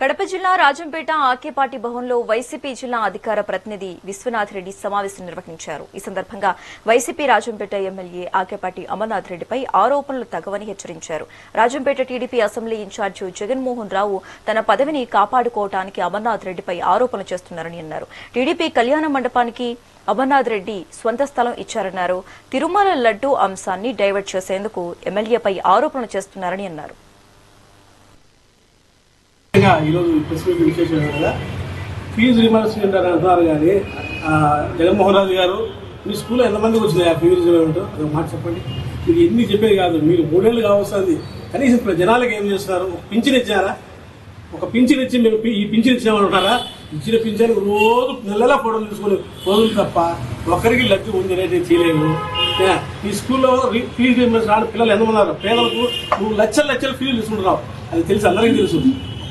కడప జిల్లా రాజంపేట ఆకేపాటి భవన్లో వైసీపీ జిల్లా అధికార ప్రతినిధి విశ్వనాథ్ రెడ్డి సమావేశం నిర్వహించారు. ఈ సందర్భంగా వైసీపీ రాజంపేట ఎమ్మెల్యే ఆకేపాటి అమర్నాథ్ రెడ్డిపై ఆరోపణలు తగవని హెచ్చరించారు. Rajampet TDP assembly incharge Jaganmohan Rao తన పదవిని కాపాడుకోవడానికి అమర్నాథ్ రెడ్డిపై ఆరోపణలు చేస్తున్నారని అన్నారు. టీడీపీ కళ్యాణ మండపానికి అమర్నాథ్ రెడ్డి స్వంత స్థలం ఇచ్చారన్నారు. తిరుమల లడ్డూ అంశాన్ని డైవర్ట్ చేసేందుకు ఎమ్మెల్యేపై ఆరోపణలు చేస్తున్నారని అన్నారు. ఈరోజు ప్రెస్ మీట్ విశేషం కదా, ఫీజు రిమర్స్మెంట్ అని అంటున్నారు. కానీ జగన్మోహన్ రాజు గారు, మీ స్కూల్లో ఎంతమందికి వచ్చినాయి ఆ ఫీజు రిమర్స్మెంట్? అది మాట చెప్పండి. మీరు ఎన్ని చెప్పేది కాదు, మీరు 3 ఏళ్ళు కావస్తుంది. కనీసం జనాలకు ఏం చేస్తున్నారు? ఒక పింఛన్ ఇచ్చారా? ఒక పింఛన్ ఇచ్చి మేము ఈ పింఛన్ ఇచ్చామంటారా? ఇచ్చిన పింఛన్కి రోజు నెలలా ఫోటోలు తీసుకుని రోజులు తప్ప ఒక్కరికి లబ్ధి ఉంది అనేది చేయలేము. ఈ స్కూల్లో ఫీజు రిమర్స్మెంట్ పిల్లలు ఎంతమంది పేదలకు నువ్వు లక్షల ఫీజులు తీసుకుంటున్నావు. అది తెలుసు, అందరికీ తెలుసు.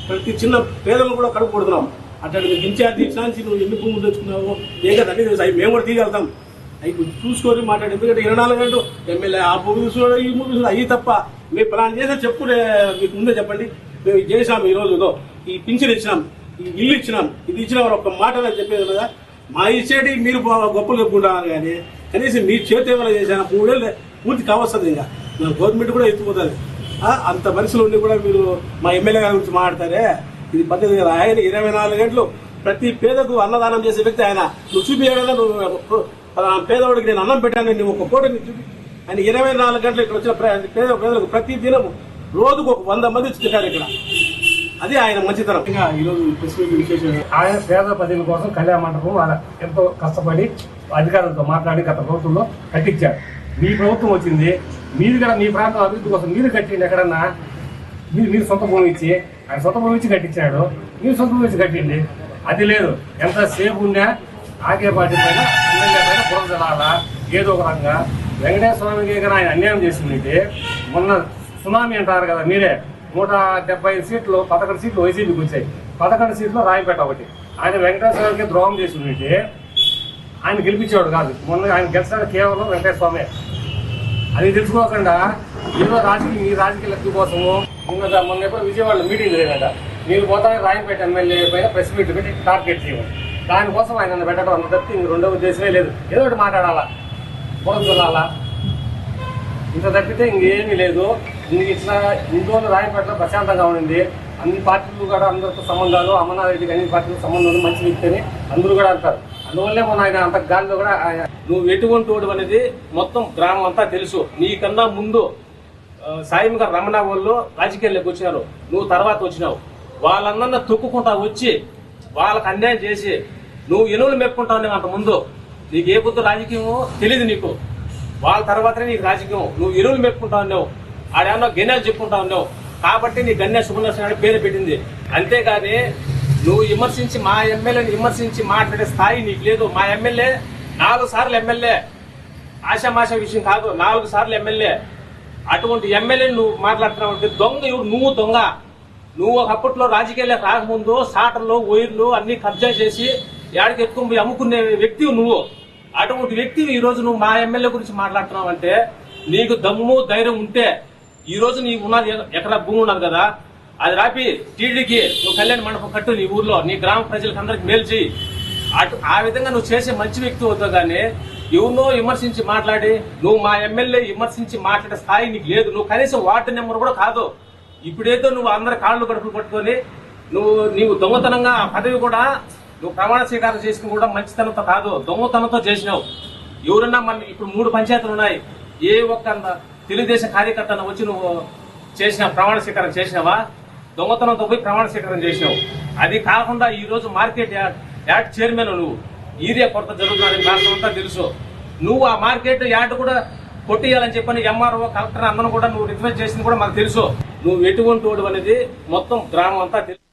ప్రతి చిన్న పేదలను కూడా కడుపు కొడుతున్నాం. అట్లా మీకు ఇన్ఛార్జ్ ఇచ్చి నువ్వు ఎన్ని భూములు తెచ్చుకున్నావు ఏం కదా అన్నీ తెలుసు. అవి మేము కూడా తీయగలుగుతాం. అవి చూసుకొని మాట్లాడి, ఎందుకంటే 24 గంటలు ఎమ్మెల్యే ఆ భూమి చూసుకోవడం ఈ భూమి చూసుకోవడం అవి తప్ప మేము ప్లాన్ చేసా చెప్పుకునే మీకు ముందే చెప్పండి. మేము ఇది చేసాం, ఈ రోజు ఈ పింఛన్ ఇచ్చినాం, ఈ ఇల్లు ఇచ్చినాం, ఇది ఇచ్చినా ఒక మాట చెప్పేది కదా. మా ఇచ్చేటి మీరు గొప్పలు చెప్పుకుంటున్నారు. కానీ కనీసం మీ చేతి ఏమైనా చేశాను 3 ఏళ్ళు పూర్తి కావస్తుంది. ఇంకా గవర్నమెంట్ కూడా ఎత్తుకుపోతుంది. అంత మనుషులు ఉండి కూడా మీరు మా ఎమ్మెల్యే గారి గురించి మాట్లాడతారే, ఇది పద్ధతి కదా. ఆయన 24 గంటలు ప్రతి పేదకు అన్నదానం చేసే వ్యక్తి ఆయన. నువ్వు చూపించాడన్నా, నువ్వు పేదవాడికి నేను అన్నం పెట్టాను, నువ్వు ఒక ఫోటో చూపి. ఆయన 24 గంటలు ఇక్కడ వచ్చిన పేదలకు ప్రతి దినం రోజుకు ఒక 100 మంది తింటారు ఇక్కడ. అది ఆయన మంచితనం. ఇంకా ఈరోజు ప్రెస్ మీట్ విశేషం, ఆయన పేద ప్రజల కోసం కళ్యాణ మండపం ఎంతో కష్టపడి అధికారులతో మాట్లాడి గత ప్రభుత్వంలో కట్టించారు. మీ ప్రభుత్వం వచ్చింది, మీరు కూడా మీ ప్రాంతం అభివృద్ధి కోసం మీరు కట్టిండి. ఎక్కడన్నా మీరు సొంత భూమి ఇచ్చి, ఆయన సొంత భూమి ఇచ్చి కట్టించాడు, మీరు సొంత భూమి ఇచ్చి కట్టింది. అది లేదు. ఎంతసేపు ఉన్నా ఆకేపాటి పైన ఎమ్మెల్యే పైన బురద జలాలా ఏదో ఒక రకంగా. వెంకటేశ్వర స్వామికి కానీ ఆయన అన్యాయం చేసింది. మొన్న సునామీ అంటారు కదా, మీరే 175 సీట్లు 11 సీట్లు వైసీపీకి వచ్చాయి. 11 సీట్లు రాయపేట ఒకటి. ఆయన వెంకటేశ్వర స్వామికి ద్రోహం చేసింది. ఆయన గెలిపించేవాడు కాదు. మొన్న ఆయన గెలిచాడు కేవలం వెంకటేశ్వర స్వామి. అది తెలుసుకోకుండా ఏదో ఈ రాజకీయ లబ్ధి కోసము మొన్న ఎప్పుడు విజయవాడలో మీటింగ్ జరిగిందట. మీరు పోతానే రాయపేట ఎమ్మెల్యే పైన ప్రెస్ మీట్ పెట్టి టార్గెట్ చేయాలి. దానికోసం ఆయన పెట్టడం అంత తప్పి ఇంక రెండో ఉద్దేశమే లేదు. ఏదో ఒకటి మాట్లాడాలా, బురద చల్లాలా, ఇంత తప్పితే ఇంకేమీ లేదు. ఇట్లా ఇన్ని రోజులు రాయపేటలో ప్రశాంతంగా ఉండింది. అన్ని పార్టీలు కూడా అందరితో సంబంధాలు, అమర్నాథ్ రెడ్డికి అన్ని పార్టీలకు సంబంధాలు మంచి వ్యక్తి అని అందరూ కూడా అంటారు. అందువల్లే మొన్న ఆయన అంత గాలిలో కూడా నువ్వు ఎటువంటి వాడు అనేది మొత్తం గ్రామం అంతా తెలుసు. నీకన్నా ముందు సాయం గారు రమణ వాళ్ళు రాజకీయాల్లోకి వచ్చినారు, నువ్వు తర్వాత వచ్చినావు. వాళ్ళందరినీ తొక్కుకుంటా వచ్చి వాళ్ళకి అన్యాయం చేసి నువ్వు ఎనువులు మెప్పుకుంటావు. అంత ముందు నీకు ఏ పొద్దు రాజకీయమో తెలియదు. నీకు వాళ్ళ తర్వాతనే నీకు రాజకీయం. నువ్వు ఎనువులు మెప్పుకుంటా ఉన్నావు, ఆడేమన్నా గన్యాలు చెప్పుకుంటా ఉన్నావు. కాబట్టి నీ గన్య సుమనర్శన పేరు పెట్టింది. అంతేగాని నువ్వు విమర్శించి మా ఎమ్మెల్యేని విమర్శించి మాట్లాడే స్థాయి నీకు లేదు. మా ఎమ్మెల్యే 4 సార్లు ఎమ్మెల్యే, ఆశామాష విషయం కాదు. 4 సార్లు ఎమ్మెల్యే. అటువంటి ఎమ్మెల్యేని నువ్వు మాట్లాడుతున్నావు అంటే దొంగ. నువ్వు దొంగ. నువ్వు ఒకప్పట్లో రాజకీయాలకు రాకముందు సాటర్లు వైర్లు అన్ని కబ్జా చేసి ఏడికి ఎత్తుకుని పోయి అమ్ముకునే వ్యక్తివి నువ్వు. అటువంటి వ్యక్తివి ఈ రోజు నువ్వు మా ఎమ్మెల్యే గురించి మాట్లాడుతున్నావు అంటే నీకు దమ్ము ధైర్యం ఉంటే ఈ రోజు నీకు ఉన్నది ఎకరా భూమి ఉన్నది కదా, అది రాపి టీడీకి నువ్వు కళ్యాణ మండపం కట్టు. నీ ఊర్లో నీ గ్రామ ప్రజలకు అందరికి మేలు చేయి. ఆ విధంగా నువ్వు చేసే మంచి వ్యక్తి అవుతావు. కానీ ఎవరినో విమర్శించి మాట్లాడి నువ్వు మా ఎమ్మెల్యే విమర్శించి మాట్లాడే స్థాయి నీకు లేదు. నువ్వు కనీసం వార్డు నెంబర్ కూడా కాదు. ఇప్పుడేదో నువ్వు అందరి కాళ్ళు కడుపులు పట్టుకొని నీవు దొంగతనంగా ఆ పదవి కూడా నువ్వు ప్రమాణ స్వీకారం చేసుకుని కూడా మంచితనంతో కాదు, దొంగతనంతో చేసినావు. ఎవరన్నా మన ఇప్పుడు 3 పంచాయతీలు ఉన్నాయి. ఏ ఒక్క తెలుగుదేశం కార్యకర్తను వచ్చి నువ్వు చేసిన ప్రమాణ స్వీకారం చేసినావా? దొంగతనంతో పోయి ప్రమాణ స్వీకారం చేసినావు. అది కాకుండా ఈ రోజు మార్కెట్ యార్డ్ చైర్మన్ నువ్వు. ఏరియా కొరత జరుగుతుందని రాష్ట్రం అంతా తెలుసు. నువ్వు ఆ మార్కెట్ యార్డ్ కూడా కొట్టేయాలని చెప్పని ఎంఆర్ఓ కలెక్టర్ అందరూ కూడా నువ్వు రిక్వెస్ట్ చేసింది కూడా మాకు తెలుసు. నువ్వు ఎటువంటి వాడు అనేది మొత్తం గ్రామం అంతా తెలుసు.